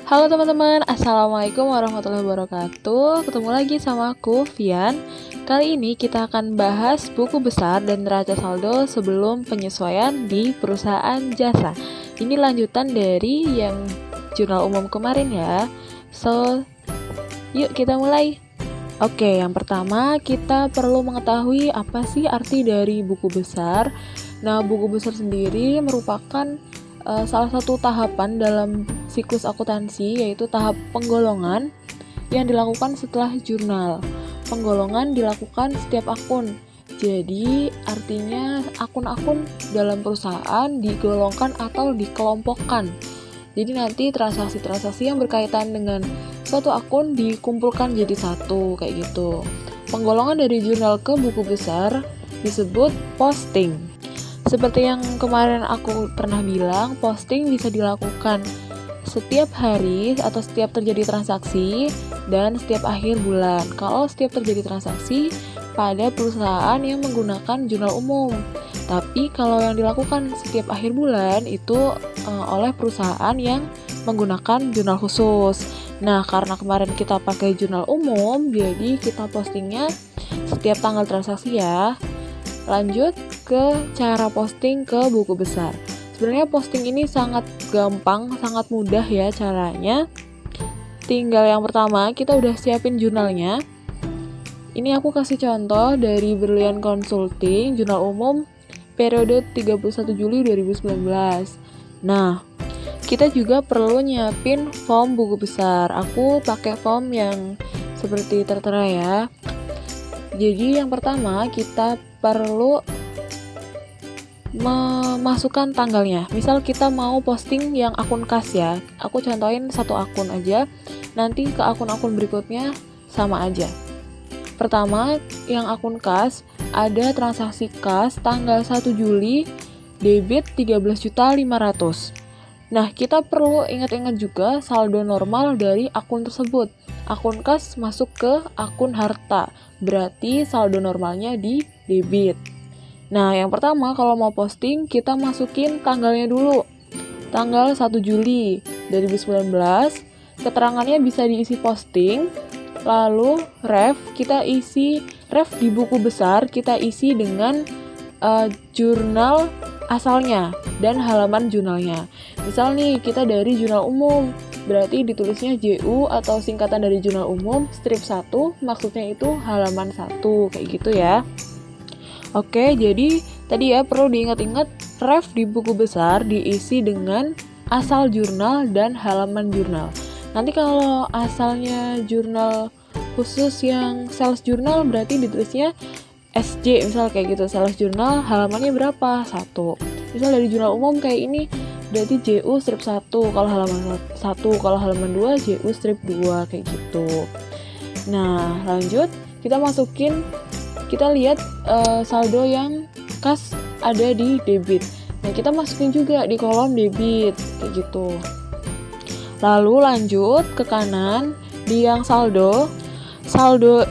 Halo teman-teman, Assalamualaikum warahmatullahi wabarakatuh. Ketemu lagi sama aku, Vian. Kali ini kita akan bahas buku besar dan neraca saldo sebelum penyesuaian di perusahaan jasa. Ini lanjutan dari yang jurnal umum kemarin ya. So, yuk kita mulai. Oke, yang pertama kita perlu mengetahui apa sih arti dari buku besar. Nah, buku besar sendiri merupakan salah satu tahapan dalam siklus akuntansi, yaitu tahap penggolongan yang dilakukan setelah jurnal. Penggolongan dilakukan setiap akun. Jadi, artinya akun-akun dalam perusahaan digolongkan atau dikelompokkan. Jadi nanti transaksi-transaksi yang berkaitan dengan suatu akun dikumpulkan jadi satu, kayak gitu. Penggolongan dari jurnal ke buku besar disebut posting. Seperti yang kemarin aku pernah bilang, posting bisa dilakukan setiap hari atau setiap terjadi transaksi dan setiap akhir bulan. Kalau setiap terjadi transaksi pada perusahaan yang menggunakan jurnal umum. Tapi kalau yang dilakukan setiap akhir bulan itu oleh perusahaan yang menggunakan jurnal khusus. Nah, karena kemarin kita pakai jurnal umum, jadi kita postingnya setiap tanggal transaksi ya. Lanjut ke cara posting ke buku besar. Sebenarnya posting ini sangat gampang, sangat mudah ya caranya. Tinggal yang pertama, kita udah siapin jurnalnya. Ini aku kasih contoh dari Berlian Consulting, jurnal umum periode 31 Juli 2019. Nah, kita juga perlu nyiapin form buku besar. Aku pakai form yang seperti tertera ya. Jadi yang pertama kita perlu memasukkan tanggalnya. Misal kita mau posting yang akun kas ya. Aku contohin satu akun aja. Nanti ke akun-akun berikutnya sama aja. Pertama, yang akun kas ada transaksi kas tanggal 1 Juli debit 13.500.000. Nah, kita perlu ingat-ingat juga saldo normal dari akun tersebut. Akun kas masuk ke akun harta, berarti saldo normalnya di debit. Nah, yang pertama kalau mau posting, kita masukin tanggalnya dulu. Tanggal 1 Juli 2019, keterangannya bisa diisi posting, lalu ref di buku besar, kita isi dengan jurnal asalnya dan halaman jurnalnya. Misal nih, kita dari jurnal umum, berarti ditulisnya JU atau singkatan dari jurnal umum, strip 1, maksudnya itu halaman 1, kayak gitu ya. Oke, jadi tadi ya perlu diingat-ingat, ref di buku besar diisi dengan asal jurnal dan halaman jurnal. Nanti kalau asalnya jurnal khusus yang sales jurnal, berarti ditulisnya SJ, misal kayak gitu, sales jurnal halamannya berapa? 1. Misal dari jurnal umum kayak ini, berarti JU strip 1 kalau halaman 1, kalau halaman 2 JU strip 2, kayak gitu. Nah, lanjut kita masukin, kita lihat saldo yang kas ada di debit. Nah, kita masukin juga di kolom debit, kayak gitu. Lalu lanjut ke kanan, di yang saldo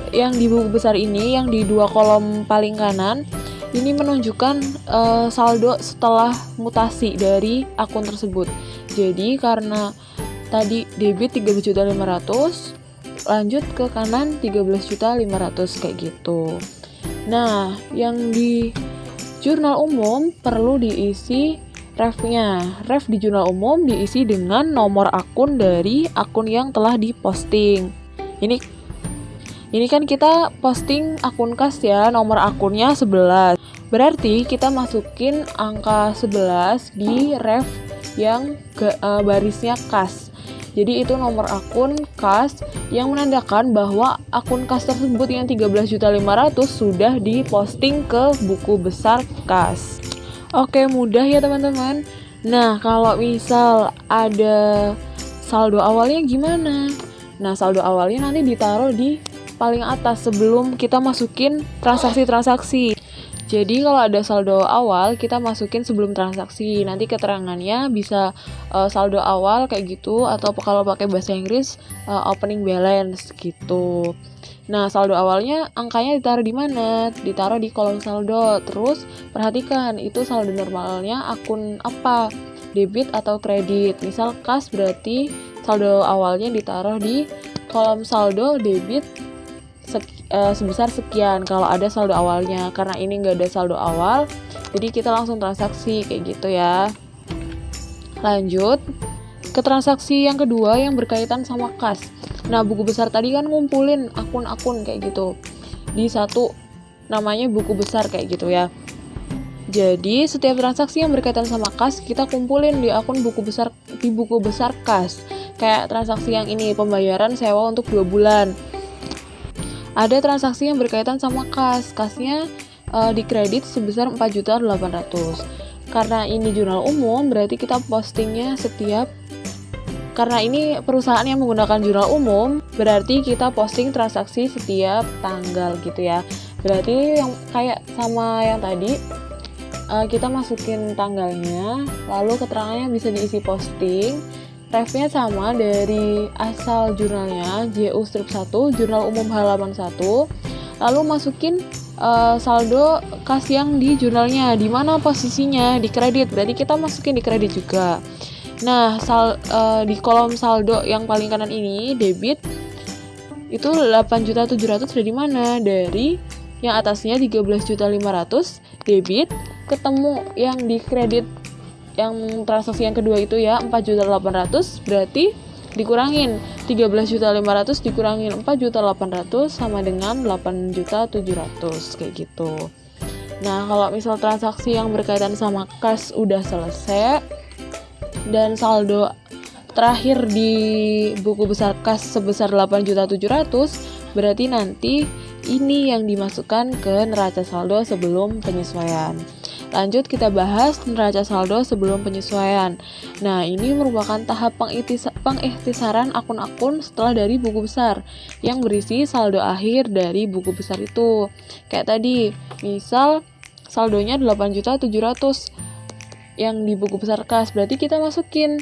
yang di buku besar ini, yang di 2 kolom paling kanan, ini menunjukkan saldo setelah mutasi dari akun tersebut. Jadi karena tadi debit 13.500.000, lanjut ke kanan 13.500.000 kayak gitu. Nah, yang di jurnal umum perlu diisi refnya. Ref di jurnal umum diisi dengan nomor akun dari akun yang telah diposting. Ini kan kita posting akun kas ya, nomor akunnya 11. Berarti kita masukin angka 11 di ref yang barisnya kas. Jadi itu nomor akun kas yang menandakan bahwa akun kas tersebut yang 13.500.000 sudah diposting ke buku besar kas. Oke, mudah ya teman-teman. Nah, kalau misal ada saldo awalnya gimana? Nah, saldo awalnya nanti ditaruh di paling atas sebelum kita masukin transaksi-transaksi. Jadi kalau ada saldo awal, kita masukin sebelum transaksi. Nanti keterangannya bisa saldo awal kayak gitu, atau kalau pakai bahasa Inggris opening balance gitu. Nah, saldo awalnya angkanya ditaruh di mana? Ditaruh di kolom saldo. Terus perhatikan itu saldo normalnya akun apa? Debit atau kredit. Misal kas berarti saldo awalnya ditaruh di kolom saldo debit sebesar sekian kalau ada saldo awalnya. Karena ini nggak ada saldo awal, jadi kita langsung transaksi kayak gitu ya. Lanjut ke transaksi yang kedua yang berkaitan sama kas. Nah, buku besar tadi kan ngumpulin akun-akun kayak gitu di satu, namanya buku besar kayak gitu ya. Jadi setiap transaksi yang berkaitan sama kas kita kumpulin di akun buku besar, di buku besar kas. Kayak transaksi yang ini, pembayaran sewa untuk 2 bulan. Ada transaksi yang berkaitan sama kas. Kasnya dikredit sebesar 4.800.000. Karena ini jurnal umum, berarti kita postingnya karena ini perusahaan yang menggunakan jurnal umum, berarti kita posting transaksi setiap tanggal gitu ya. Berarti yang kayak sama yang tadi, kita masukin tanggalnya, lalu keterangannya bisa diisi posting. Refnya sama dari asal jurnalnya, JU strip 1, jurnal umum halaman 1, lalu masukin saldo kas yang di jurnalnya, di mana posisinya di kredit, berarti kita masukin di kredit juga. Nah, di kolom saldo yang paling kanan ini debit itu 8.700.000 dari mana? Dari yang atasnya 13.500.000 debit, ketemu yang di kredit yang transaksi yang kedua itu ya 4.800.000, berarti dikurangin 13.500.000 dikurangin 4.800.000 sama dengan 8.700.000 kayak gitu. Nah, kalau misal transaksi yang berkaitan sama kas udah selesai dan saldo terakhir di buku besar kas sebesar 8.700.000, berarti nanti ini yang dimasukkan ke neraca saldo sebelum penyesuaian. Lanjut kita bahas neraca saldo sebelum penyesuaian. Nah, ini merupakan tahap pengikhtisaran akun-akun setelah dari buku besar yang berisi saldo akhir dari buku besar itu. Kayak tadi, misal saldonya 8.700.000 yang di buku besar kas, berarti kita masukin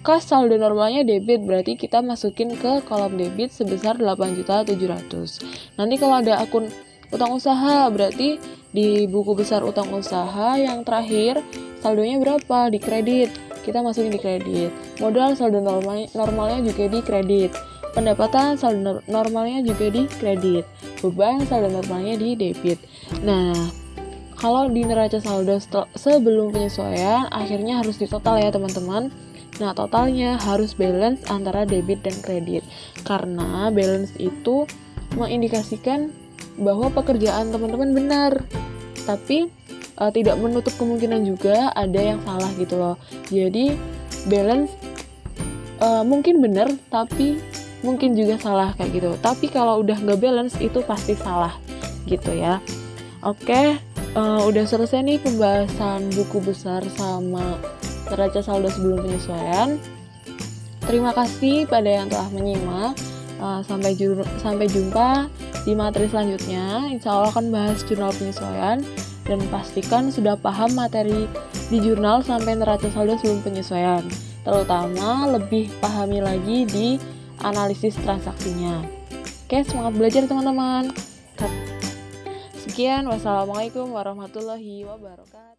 kas saldo normalnya debit, berarti kita masukin ke kolom debit sebesar 8.700.000. Nanti kalau ada akun utang usaha, berarti di buku besar utang usaha yang terakhir saldonya berapa? Di kredit, kita masukin di kredit. Modal saldo normalnya juga di kredit. Pendapatan saldo normalnya juga di kredit. Beban saldo normalnya di debit. Nah, kalau di neraca saldo sebelum penyesuaian akhirnya harus ditotal ya teman-teman. Nah, totalnya harus balance antara debit dan kredit. Karena balance itu mengindikasikan bahwa pekerjaan teman-teman benar, tapi tidak menutup kemungkinan juga ada yang salah gitu loh. Jadi balance mungkin benar, tapi mungkin juga salah kayak gitu. Tapi kalau udah nggak balance itu pasti salah gitu ya. Oke, udah selesai nih pembahasan buku besar sama neraca saldo sebelum penyesuaian. Terima kasih pada yang telah menyimak. Sampai jumpa di materi selanjutnya. Insya Allah akan bahas jurnal penyesuaian, dan pastikan sudah paham materi di jurnal sampai neraca saldo sebelum penyesuaian. Terutama lebih pahami lagi di analisis transaksinya. Oke, semangat belajar teman-teman. Sekian, wassalamualaikum warahmatullahi wabarakatuh.